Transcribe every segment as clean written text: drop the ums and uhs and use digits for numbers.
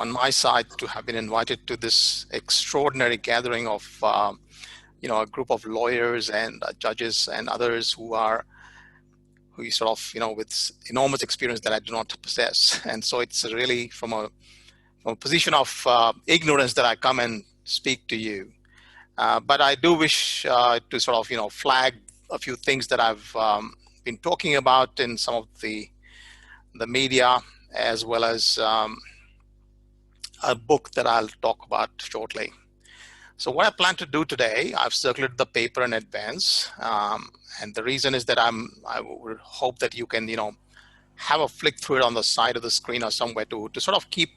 on my side to have been invited to this extraordinary gathering of a group of lawyers and judges and others who sort of with enormous experience that I do not possess. And so it's really from a position of ignorance that I come and speak to you. But I do wish to sort of flag a few things that I've been talking about in some of the media, as well as a book that I'll talk about shortly. So what I plan to do today, I've circulated the paper in advance, and the reason is that I would hope that you can have a flick through it on the side of the screen or somewhere to sort of keep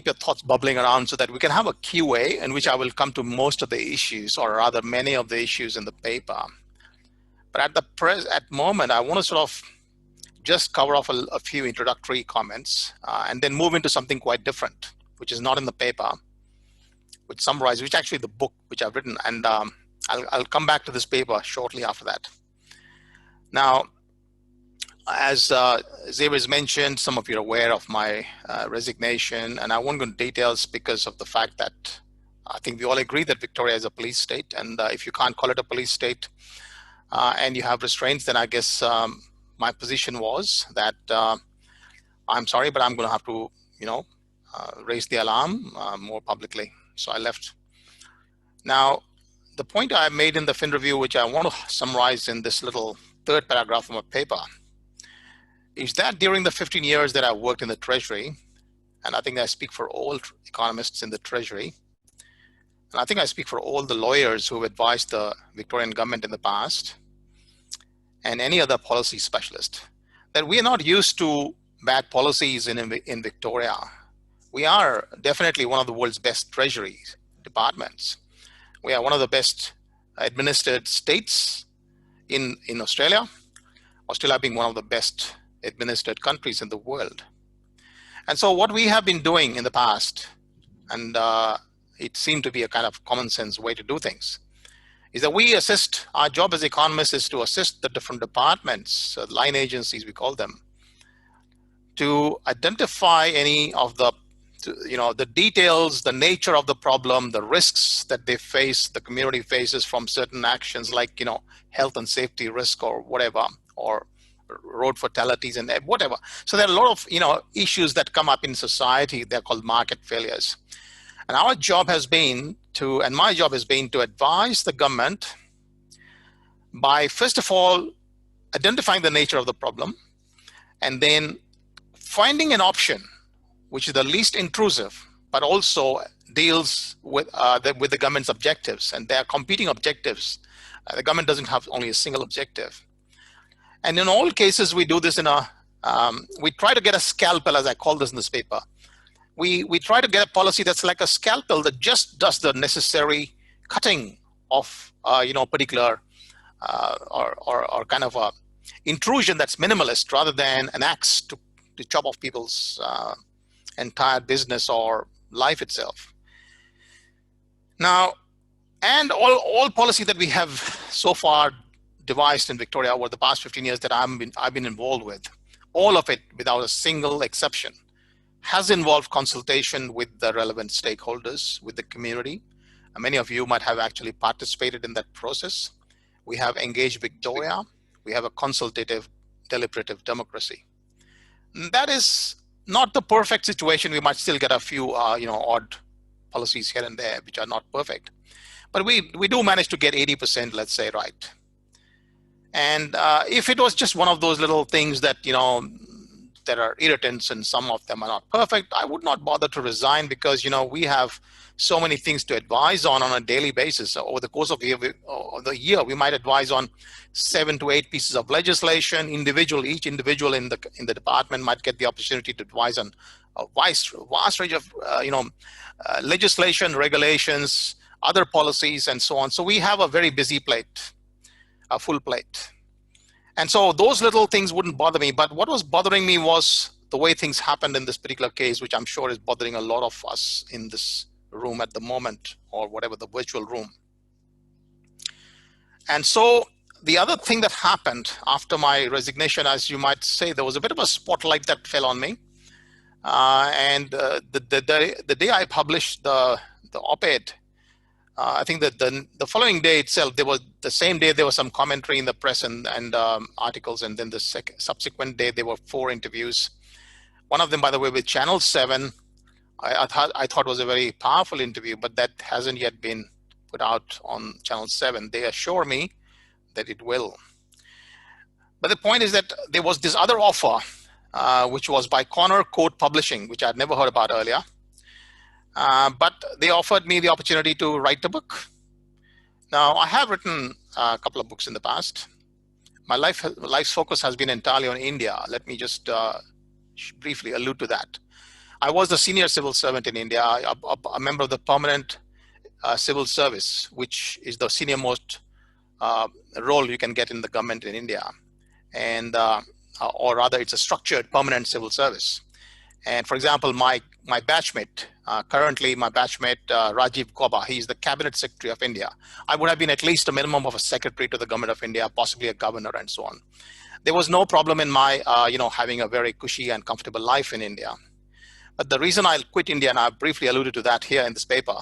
your thoughts bubbling around, so that we can have a QA in which I will come to most of the issues, or rather many of the issues in the paper. But at the moment, I want to sort of just cover off a few introductory comments and then move into something quite different, which is not in the paper, which summarizes, which actually the book which I've written, and I'll come back to this paper shortly after that. Now, as Xavier has mentioned, some of you are aware of my resignation, and I won't go into details because of the fact that I think we all agree that Victoria is a police state, and if you can't call it a police state and you have restraints, then I guess my position was that I'm sorry, but I'm going to have to, raise the alarm more publicly. So I left. Now, the point I made in the Fin Review, which I want to summarize in this little third paragraph from my paper, is that during the 15 years that I worked in the Treasury, and I think I speak for all economists in the Treasury, and I think I speak for all the lawyers who have advised the Victorian government in the past, and any other policy specialist, that we are not used to bad policies in Victoria. We are definitely one of the world's best treasury departments. We are one of the best administered states in Australia, Australia being one of the best administered countries in the world. And so what we have been doing in the past, and it seemed to be a kind of common sense way to do things, is that we assist, our job as economists is to assist the different departments, line agencies we call them, to identify any of the details, the nature of the problem, the risks that they face, the community faces from certain actions like, health and safety risk or whatever, or road fatalities and whatever. So there are a lot of, issues that come up in society. They're called market failures. And our job has been and my job has been to advise the government by, first of all, identifying the nature of the problem, and then finding an option which is the least intrusive, but also deals with the government's objectives, and there are competing objectives. The government doesn't have only a single objective. And in all cases, we do this we try to get a scalpel, as I call this in this paper. We try to get a policy that's like a scalpel that just does the necessary cutting of particular or kind of a intrusion that's minimalist, rather than an axe to chop off people's entire business or life itself. Now, and all policy that we have so far devised in Victoria over the past 15 years that I've been involved with, all of it without a single exception has involved consultation with the relevant stakeholders, with the community. And many of you might have actually participated in that process. We have engaged Victoria. We have a consultative, deliberative democracy. And that is not the perfect situation. We might still get a few, odd policies here and there, which are not perfect. But we do manage to get 80%, let's say, right. And if it was just one of those little things that, there are irritants and some of them are not perfect, I would not bother to resign, because, we have so many things to advise on a daily basis. So over the course of the year, we might advise on 7 to 8 pieces of legislation. Each individual in the department might get the opportunity to advise on a vast range of legislation, regulations, other policies, and so on. So we have a very busy plate, a full plate. And so those little things wouldn't bother me. But what was bothering me was the way things happened in this particular case, which I'm sure is bothering a lot of us in this room at the moment, or whatever, the virtual room. And so the other thing that happened after my resignation, as you might say, there was a bit of a spotlight that fell on me. The day I published the op-ed, I think that the following day itself, the same day there was some commentary in the press and articles, and then the subsequent day there were 4 interviews. One of them, by the way, with Channel 7, I thought was a very powerful interview, but that hasn't yet been put out on Channel 7. They assure me that it will. But the point is that there was this other offer, which was by Connor Court Publishing, which I'd never heard about earlier. But they offered me the opportunity to write a book. Now, I have written a couple of books in the past. My life's focus has been entirely on India. Let me just briefly allude to that. I was the senior civil servant in India, a member of the permanent civil service, which is the senior-most role you can get in the government in India. And or rather, it's a structured permanent civil service. And for example, my batchmate, currently my batchmate Rajiv Gauba, he's the Cabinet Secretary of India. I would have been at least a minimum of a secretary to the government of India, possibly a governor, and so on. There was no problem in my, having a very cushy and comfortable life in India. But the reason I quit India, and I briefly alluded to that here in this paper,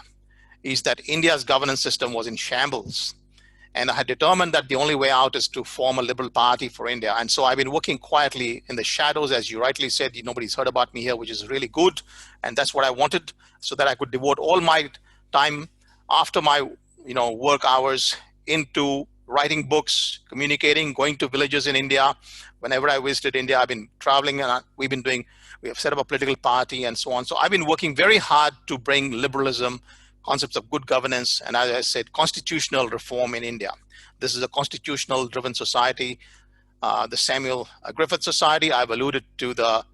is that India's governance system was in shambles. And I had determined that the only way out is to form a liberal party for India. And so I've been working quietly in the shadows, as you rightly said. Nobody's heard about me here, which is really good. And that's what I wanted, so that I could devote all my time after my work hours into writing books, communicating, going to villages in India. Whenever I visited India, I've been traveling, and we have set up a political party and so on. So I've been working very hard to bring liberalism, concepts of good governance, and as I said, constitutional reform in India. This is a constitutional driven society. The Samuel Griffith Society, I've alluded to the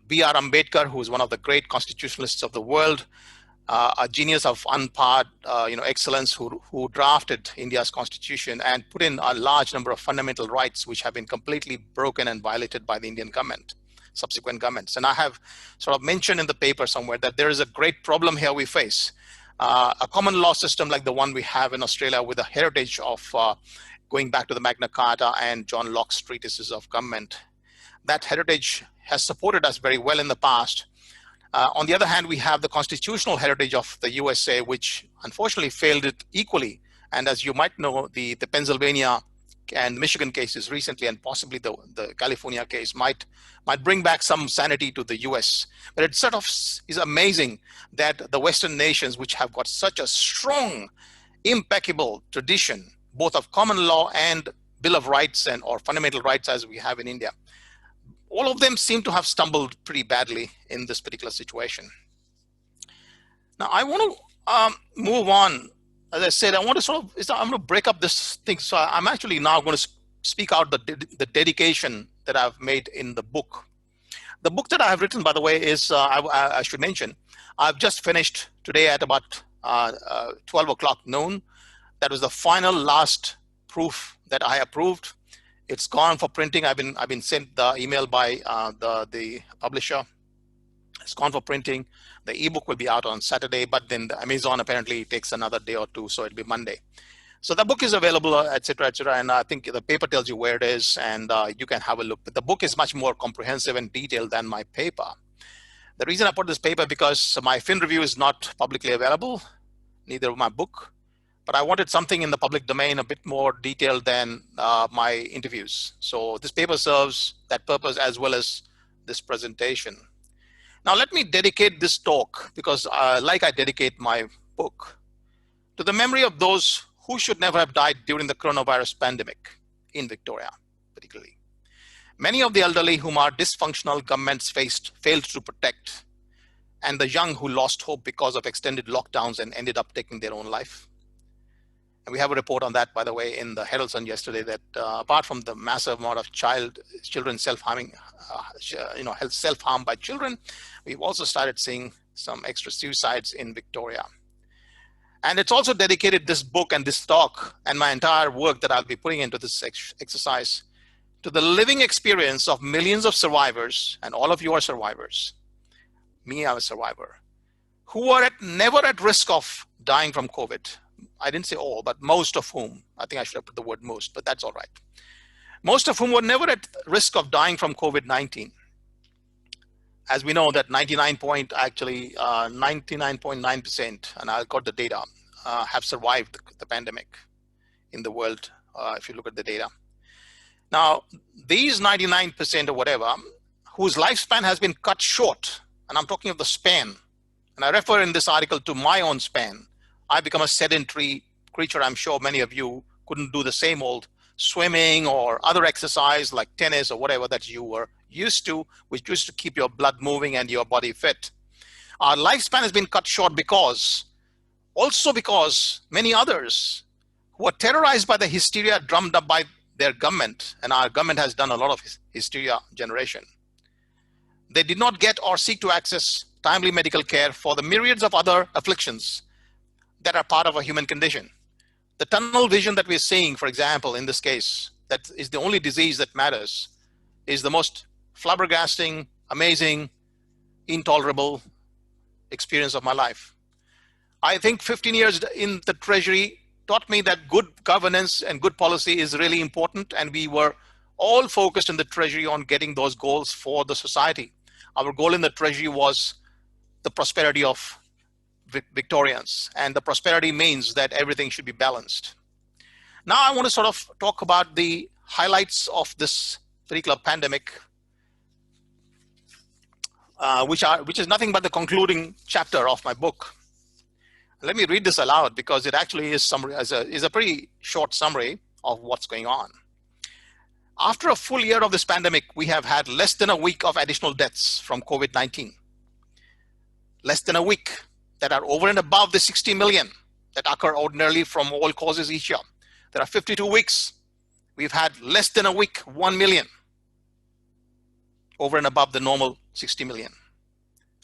B.R. Ambedkar, who is one of the great constitutionalists of the world, a genius of unparred excellence, who drafted India's constitution and put in a large number of fundamental rights which have been completely broken and violated by the Indian government, subsequent governments. And I have sort of mentioned in the paper somewhere that there is a great problem here we face. A common law system like the one we have in Australia, with a heritage of going back to the Magna Carta and John Locke's treatises of government. That heritage has supported us very well in the past. On the other hand, we have the constitutional heritage of the USA, which unfortunately failed it equally. And as you might know, the Pennsylvania and Michigan cases recently, and possibly the California case, might bring back some sanity to the US. But it sort of is amazing that the Western nations, which have got such a strong, impeccable tradition, both of common law and Bill of Rights or fundamental rights as we have in India, all of them seem to have stumbled pretty badly in this particular situation. Now, I want to move on. As I said, I'm going to break up this thing. So I'm actually now going to speak out the dedication that I've made in the book. The book that I have written, by the way, is, I should mention, I've just finished today at about 12 o'clock noon. That was the last proof that I approved. It's gone for printing. I've been sent the email by the publisher. It's gone for printing. The ebook will be out on Saturday, but then the Amazon apparently takes another day or two, so it'll be Monday. So the book is available, etc., and I think the paper tells you where it is, and you can have a look. But the book is much more comprehensive and detailed than my paper. The reason I put this paper, because my Fin review is not publicly available, neither my book, but I wanted something in the public domain a bit more detailed than my interviews. So this paper serves that purpose as well as this presentation. Now let me dedicate this talk, because like I dedicate my book, to the memory of those who should never have died during the coronavirus pandemic in Victoria, particularly. Many of the elderly whom our dysfunctional governments failed to protect, and the young who lost hope because of extended lockdowns and ended up taking their own life. And we have a report on that, by the way, in the Herald Sun yesterday, that apart from the massive amount of children self-harming, self-harm by children, we've also started seeing some extra suicides in Victoria. And it's also dedicated, this book and this talk and my entire work that I'll be putting into this exercise, to the living experience of millions of survivors, and all of you are survivors. Me, I'm a survivor, who are never at risk of dying from COVID. I didn't say all, but most of whom. I think I should have put the word most, but that's all right. Most of whom were never at risk of dying from COVID-19. as we know that 99.9%, and I got the data, have survived the pandemic in the world, if you look at the data. Now, these 99% or whatever, whose lifespan has been cut short, and I'm talking of the span, and I refer in this article to my own span. I become a sedentary creature. I'm sure many of you couldn't do the same old swimming or other exercise like tennis or whatever that you were used to, which used to keep your blood moving and your body fit. Our lifespan has been cut short because many others who are terrorized by the hysteria drummed up by their government, and our government has done a lot of hysteria generation. They did not get or seek to access timely medical care for the myriads of other afflictions that are part of a human condition. The tunnel vision that we're seeing, for example, in this case, that is the only disease that matters, is the most flabbergasting, amazing, intolerable experience of my life. I think 15 years in the Treasury taught me that good governance and good policy is really important, and we were all focused in the Treasury on getting those goals for the society. Our goal in the Treasury was the prosperity of Victorians, and the prosperity means that everything should be balanced. Now I want to sort of talk about the highlights of this particular pandemic, which is nothing but the concluding chapter of my book. Let me read this aloud because it actually is a pretty short summary of what's going on. After a full year of this pandemic, we have had less than a week of additional deaths from COVID-19. Less than a week, that are over and above the 60 million that occur ordinarily from all causes each year. There are 52 weeks. We've had less than a week, 1 million, over and above the normal 60 million.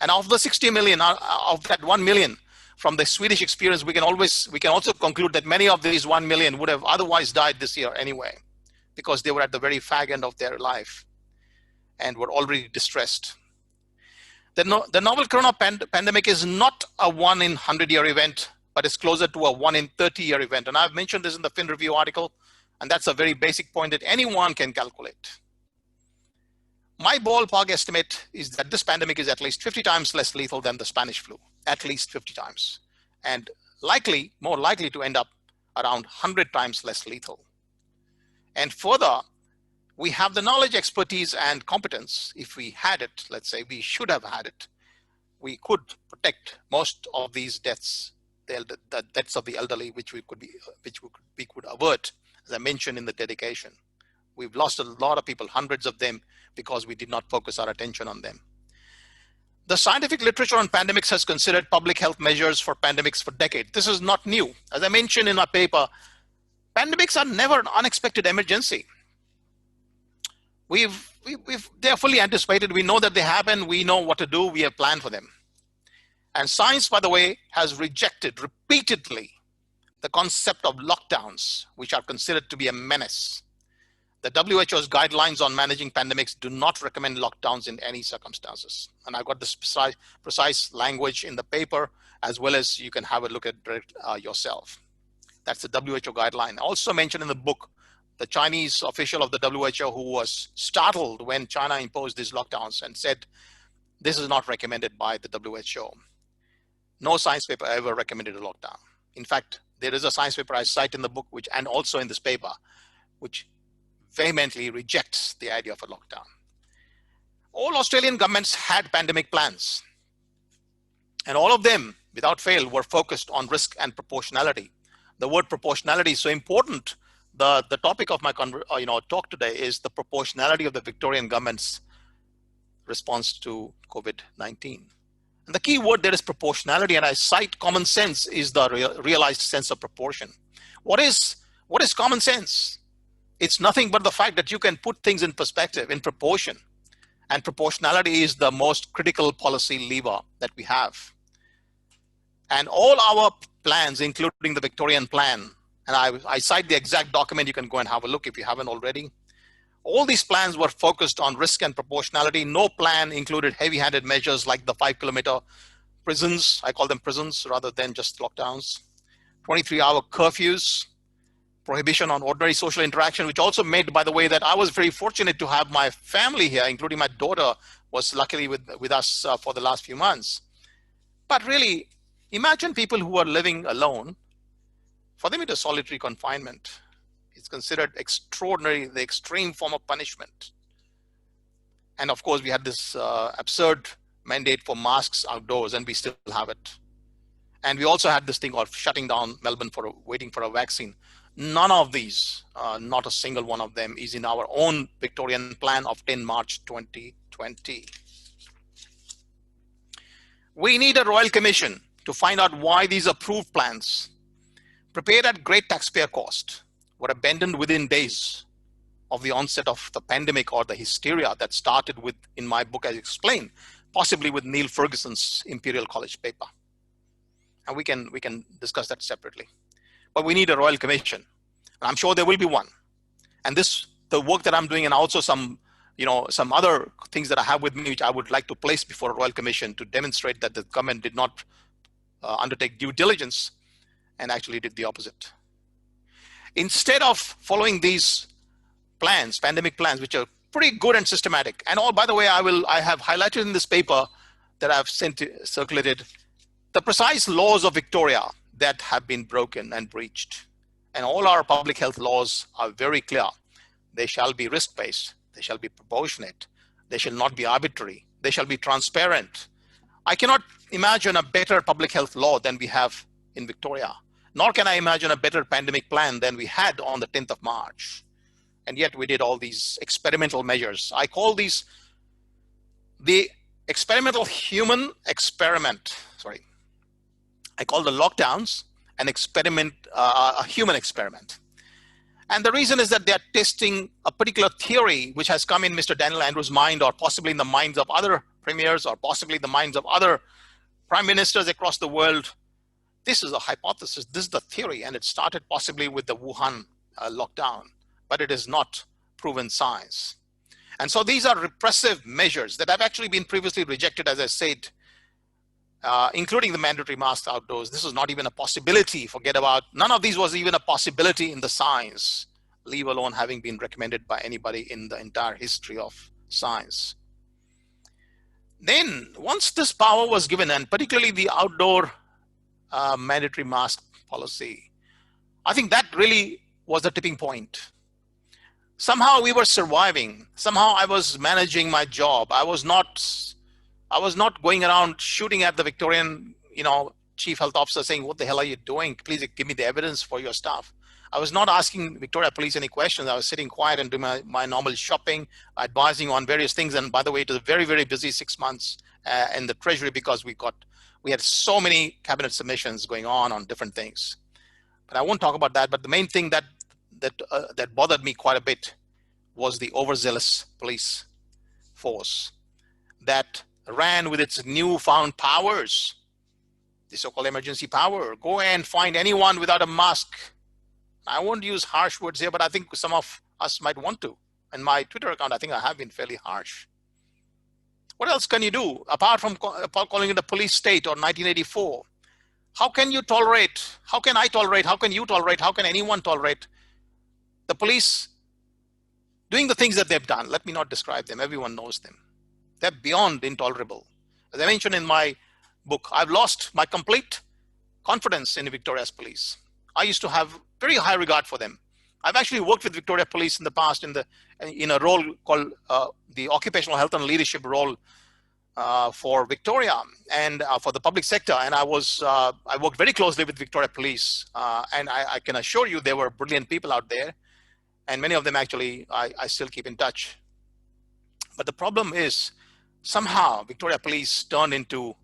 And of the 60 million, of that 1 million, from the Swedish experience, we can also conclude that many of these 1 million would have otherwise died this year anyway, because they were at the very fag end of their life and were already distressed. The novel corona pandemic is not a 1 in 100-year event, but it's closer to a 1 in 30-year event. And I've mentioned this in the Fin Review article, and that's a very basic point that anyone can calculate. My ballpark estimate is that this pandemic is at least 50 times less lethal than the Spanish flu, at least 50 times, and more likely to end up around 100 times less lethal. And further, we have the knowledge, expertise, and competence. If we had it, let's say we should have had it, we could protect most of these deaths, the deaths of the elderly, which we could avert, as I mentioned in the dedication. We've lost a lot of people, hundreds of them, because we did not focus our attention on them. The scientific literature on pandemics has considered public health measures for pandemics for decades. This is not new. As I mentioned in my paper, pandemics are never an unexpected emergency. They're fully anticipated. We know that they happen. We know what to do. We have planned for them. And science, by the way, has rejected repeatedly the concept of lockdowns, which are considered to be a menace. The WHO's guidelines on managing pandemics do not recommend lockdowns in any circumstances. And I've got this precise language in the paper, as well as you can have a look at it yourself. That's the WHO guideline. Also mentioned in the book, the Chinese official of the WHO who was startled when China imposed these lockdowns and said, this is not recommended by the WHO. No science paper ever recommended a lockdown. In fact, there is a science paper I cite in the book, and also in this paper, which vehemently rejects the idea of a lockdown. All Australian governments had pandemic plans, and all of them, without fail, were focused on risk and proportionality. The word proportionality is so important. The topic of my talk today is the proportionality of the Victorian government's response to COVID-19. And the key word there is proportionality, and I cite common sense is the realized sense of proportion. What is common sense? It's nothing but the fact that you can put things in perspective, in proportion. And proportionality is the most critical policy lever that we have. And all our plans, including the Victorian plan, and I cite the exact document, you can go and have a look if you haven't already. All these plans were focused on risk and proportionality. No plan included heavy-handed measures like the 5-kilometer prisons, I call them prisons rather than just lockdowns, 23-hour curfews, prohibition on ordinary social interaction, which also made, by the way, that I was very fortunate to have my family here, including my daughter was luckily with us for the last few months. But really, imagine people who are living alone. For them, it is solitary confinement. It's considered extraordinary, the extreme form of punishment. And of course, we had this absurd mandate for masks outdoors, and we still have it. And we also had this thing of shutting down Melbourne for waiting for a vaccine. None of these, not a single one of them, is in our own Victorian plan of 10 March 2020. We need a royal commission to find out why these approved plans, prepared at great taxpayer cost, were abandoned within days of the onset of the pandemic or the hysteria that started with, in my book, as explained, possibly with Neil Ferguson's Imperial College paper. And we can discuss that separately. But we need a royal commission. And I'm sure there will be one. And the work that I'm doing, and also some other things that I have with me, which I would like to place before a royal commission to demonstrate that the government did not undertake due diligence and actually did the opposite. Instead of following these plans, pandemic plans, which are pretty good and systematic, and all, by the way, I have highlighted in this paper that I've circulated the precise laws of Victoria that have been broken and breached. And all our public health laws are very clear. They shall be risk-based, they shall be proportionate, they shall not be arbitrary, they shall be transparent. I cannot imagine a better public health law than we have in Victoria, nor can I imagine a better pandemic plan than we had on the 10th of March. And yet we did all these experimental measures. I call these the experimental human experiment. I call the lockdowns an experiment, a human experiment. And the reason is that they're testing a particular theory which has come in Mr. Daniel Andrews' mind, or possibly in the minds of other premiers, or possibly the minds of other prime ministers across the world. This is a hypothesis, this is the theory, and it started possibly with the Wuhan lockdown, but it is not proven science. And so these are repressive measures that have actually been previously rejected, as I said, including the mandatory masks outdoors. This was not even a possibility. Forget about, none of these was even a possibility in the science, leave alone having been recommended by anybody in the entire history of science. Then once this power was given, and particularly the outdoor mandatory mask policy, I think that really was the tipping point. Somehow we were surviving. Somehow I was managing my job. I was not going around shooting at the Victorian, chief health officer saying, what the hell are you doing? Please give me the evidence for your stuff. I was not asking Victoria Police any questions. I was sitting quiet and doing my normal shopping, advising on various things. And by the way, it was a very, very busy 6 months in the Treasury because we had so many cabinet submissions going on different things. But I won't talk about that. But the main thing that bothered me quite a bit was the overzealous police force that ran with its newfound powers, the so-called emergency power. Go and find anyone without a mask. I won't use harsh words here, but I think some of us might want to. In my Twitter account, I think I have been fairly harsh. What else can you do apart from calling it a police state or 1984? How can you tolerate? How can I tolerate? How can you tolerate? How can anyone tolerate the police doing the things that they've done? Let me not describe them. Everyone knows them. They're beyond intolerable. As I mentioned in my book, I've lost my complete confidence in Victoria's police. I used to have very high regard for them. I've actually worked with Victoria Police in the past in a role called the occupational health and leadership role for Victoria and for the public sector. And I worked very closely with Victoria Police. And I can assure you there were brilliant people out there. And many of them actually I still keep in touch. But the problem is, somehow Victoria Police turned into,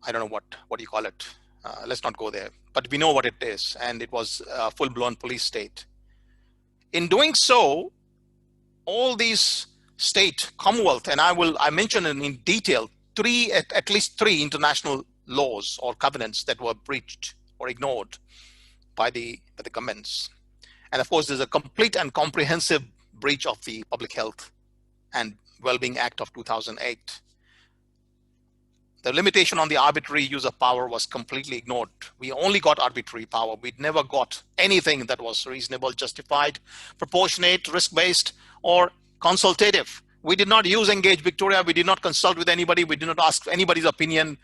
I don't know what do you call it. Let's not go there, but we know what it is. And it was a full-blown police state. In doing so, all these state, Commonwealth, and I mentioned in detail at least three international laws or covenants that were breached or ignored by the governments. And of course, there's a complete and comprehensive breach of the Public Health and Wellbeing Act of 2008. The limitation on the arbitrary use of power was completely ignored. We only got arbitrary power. We never got anything that was reasonable, justified, proportionate, risk-based, or consultative. We did not use Engage Victoria. We did not consult with anybody. We did not ask anybody's opinion.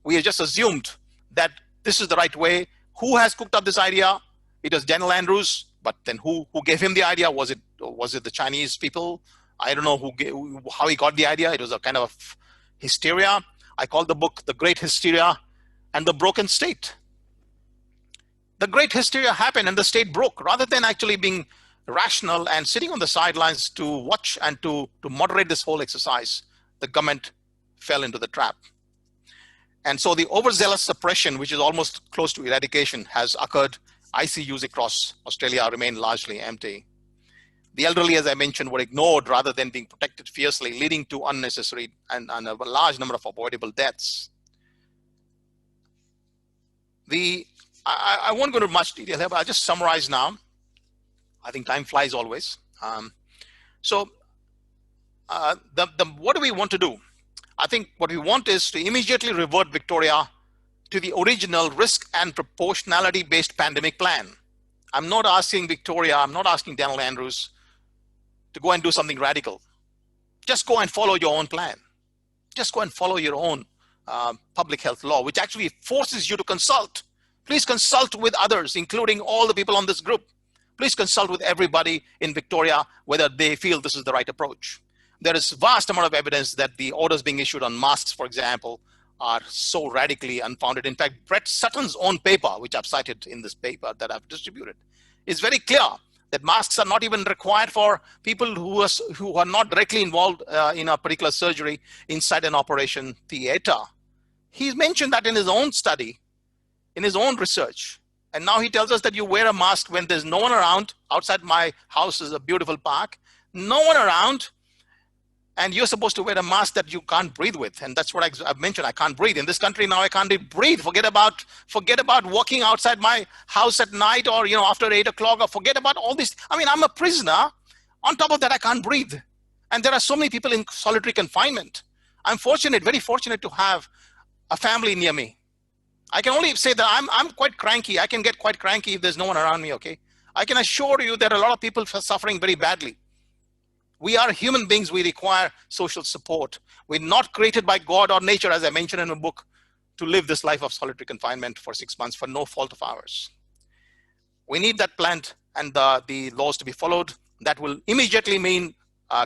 We just assumed that this is the right way. Who has cooked up this idea? It was Daniel Andrews, but then who gave him the idea? Was it the Chinese people? I don't know how he got the idea. It was a kind of hysteria. I call the book The Great Hysteria and the Broken State. The great hysteria happened and the state broke. Rather than actually being rational and sitting on the sidelines to watch and to moderate this whole exercise, the government fell into the trap. And so the overzealous suppression, which is almost close to eradication, has occurred. ICUs across Australia remain largely empty. The elderly, as I mentioned, were ignored rather than being protected fiercely, leading to unnecessary and a large number of avoidable deaths. I won't go into much detail here, but I'll just summarize now. I think time flies always. What do we want to do? I think what we want is to immediately revert Victoria to the original risk and proportionality based pandemic plan. I'm not asking Victoria, I'm not asking Daniel Andrews to go and do something radical. Just go and follow your own plan. Just go and follow your own public health law, which actually forces you to consult. Please consult with others, including all the people on this group. Please consult with everybody in Victoria whether they feel this is the right approach. There is vast amount of evidence that the orders being issued on masks, for example, are so radically unfounded. In fact, Brett Sutton's own paper, which I've cited in this paper that I've distributed, is very clear that masks are not even required for people who are not directly involved in a particular surgery inside an operation theater. He's mentioned that in his own study, in his own research. And now he tells us that you wear a mask when there's no one around. Outside my house is a beautiful park, no one around, and you're supposed to wear a mask that you can't breathe with. And that's what I've mentioned. I can't breathe. In this country now, I can't breathe. Forget about walking outside my house at night or after 8 o'clock, or forget about all this. I mean, I'm a prisoner. On top of that, I can't breathe. And there are so many people in solitary confinement. I'm fortunate, very fortunate to have a family near me. I can only say that I'm quite cranky. I can get quite cranky if there's no one around me, okay? I can assure you that a lot of people are suffering very badly. We are human beings. We require social support. We're not created by God or nature, as I mentioned in the book, to live this life of solitary confinement for 6 months for no fault of ours. We need that plan and the laws to be followed. That will immediately mean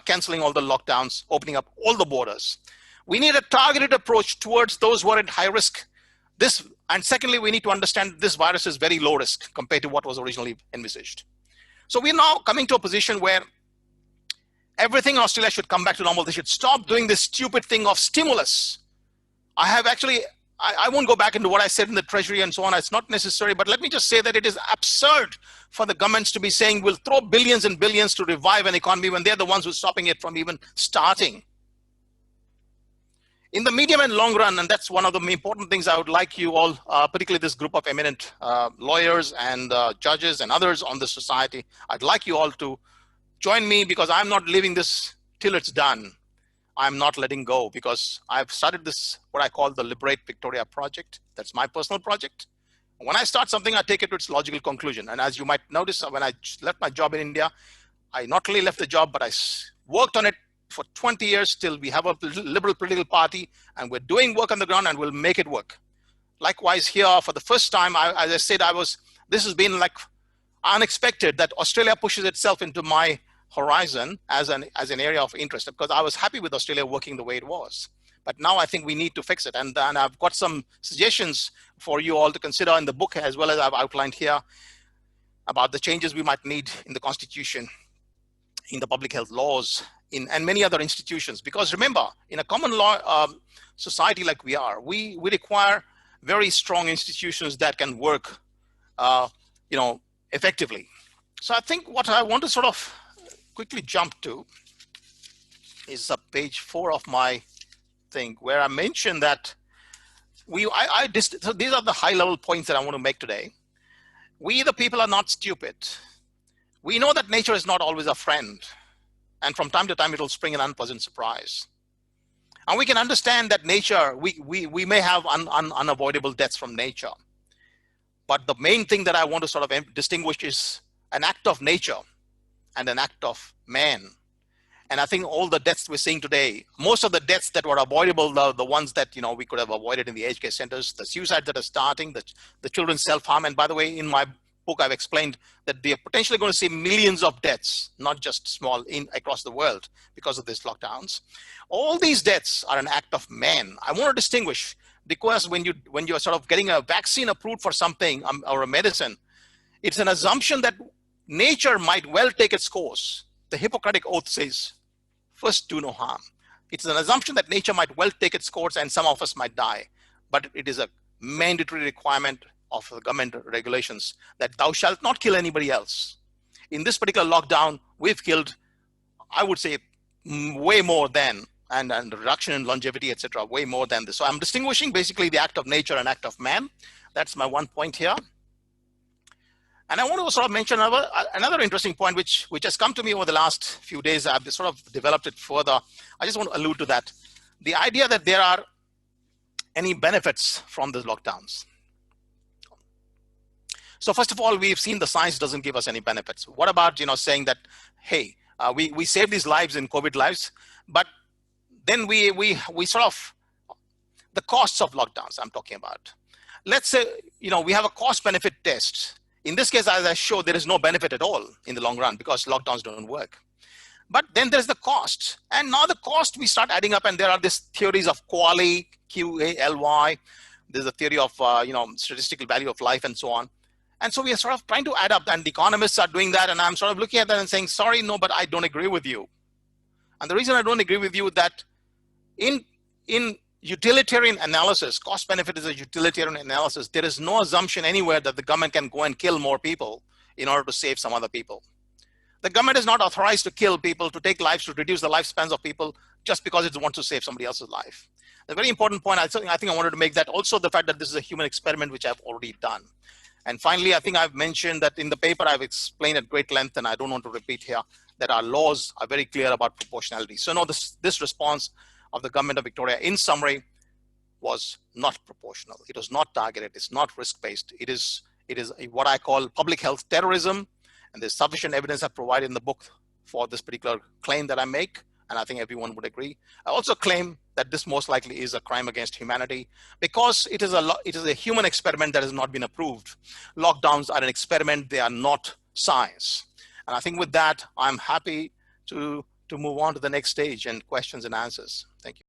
canceling all the lockdowns, opening up all the borders. We need a targeted approach towards those who are at high risk. And secondly, we need to understand this virus is very low risk compared to what was originally envisaged. So we're now coming to a position where everything in Australia should come back to normal. They should stop doing this stupid thing of stimulus. I won't go back into what I said in the Treasury and so on. It's not necessary, but let me just say that it is absurd for the governments to be saying we'll throw billions and billions to revive an economy when they're the ones who are stopping it from even starting. In the medium and long run, and that's one of the important things I would like you all, particularly this group of eminent lawyers and judges and others on the society, I'd like you all to join me, because I'm not leaving this till it's done. I'm not letting go, because I've started this, what I call the Liberate Victoria project. That's my personal project. When I start something, I take it to its logical conclusion. And as you might notice, when I left my job in India, I not only left the job, but I worked on it for 20 years till we have a liberal political party, and we're doing work on the ground and we'll make it work. Likewise here, for the first time, as I said, this has been like unexpected that Australia pushes itself into my horizon as an area of interest, because I was happy with Australia working the way it was. But now I think we need to fix it. And I've got some suggestions for you all to consider in the book, as well as I've outlined here, about the changes we might need in the Constitution, in the public health laws, and many other institutions. Because remember, in a common law society like we are, we require very strong institutions that can work effectively. So I think what I want to sort of quickly jump to is page 4 of my thing, where I mentioned that so these are the high level points that I want to make today. We, the people, are not stupid. We know that nature is not always a friend, and from time to time it will spring an unpleasant surprise. And we can understand that nature, we may have unavoidable deaths from nature. But the main thing that I want to sort of distinguish is an act of nature and an act of man. And I think all the deaths we're seeing today, most of the deaths that were avoidable, the ones that we could have avoided in the aged care centers, the suicides that are starting, the children's self-harm. And by the way, in my book, I've explained that we are potentially going to see millions of deaths, not just small, across the world because of these lockdowns. All these deaths are an act of man. I want to distinguish, because when you're sort of getting a vaccine approved for something or a medicine, it's an assumption that nature might well take its course. The Hippocratic Oath says, first do no harm. It's an assumption that nature might well take its course and some of us might die. But it is a mandatory requirement of the government regulations that thou shalt not kill anybody else. In this particular lockdown, we've killed, I would say, way more than, and reduction in longevity, etc., way more than this. So I'm distinguishing basically the act of nature and act of man. That's my one point here. And I want to sort of mention another interesting point, which has come to me over the last few days. I've sort of developed it further. I just want to allude to that. The idea that there are any benefits from the lockdowns. So first of all, we've seen the science doesn't give us any benefits. What about saying that, hey, we save these lives in COVID lives, but then we sort of, the costs of lockdowns I'm talking about. Let's say, we have a cost benefit test. In this case, as I showed, there is no benefit at all in the long run because lockdowns don't work. But then there's the cost. And now the cost we start adding up, and there are these theories of QALY, QALY. There's a theory of, statistical value of life and so on. And so we are sort of trying to add up, and the economists are doing that. And I'm sort of looking at that and saying, sorry, no, but I don't agree with you. And the reason I don't agree with you is that in utilitarian analysis, cost benefit is a utilitarian analysis. There is no assumption anywhere that the government can go and kill more people in order to save some other people. The government is not authorized to kill people, to take lives, to reduce the lifespans of people just because it wants to save somebody else's life. A very important point, I think I wanted to make that also the fact that this is a human experiment, which I've already done. And finally, I think I've mentioned that in the paper, I've explained at great length, and I don't want to repeat here, that our laws are very clear about proportionality. So no, this response of the government of Victoria, in summary, was not proportional. It was not targeted. It's not risk-based. It is what I call public health terrorism. And there's sufficient evidence I provide in the book for this particular claim that I make. And I think everyone would agree. I also claim that this most likely is a crime against humanity because it is a human experiment that has not been approved. Lockdowns are an experiment. They are not science. And I think with that, I'm happy to move on to the next stage and questions and answers.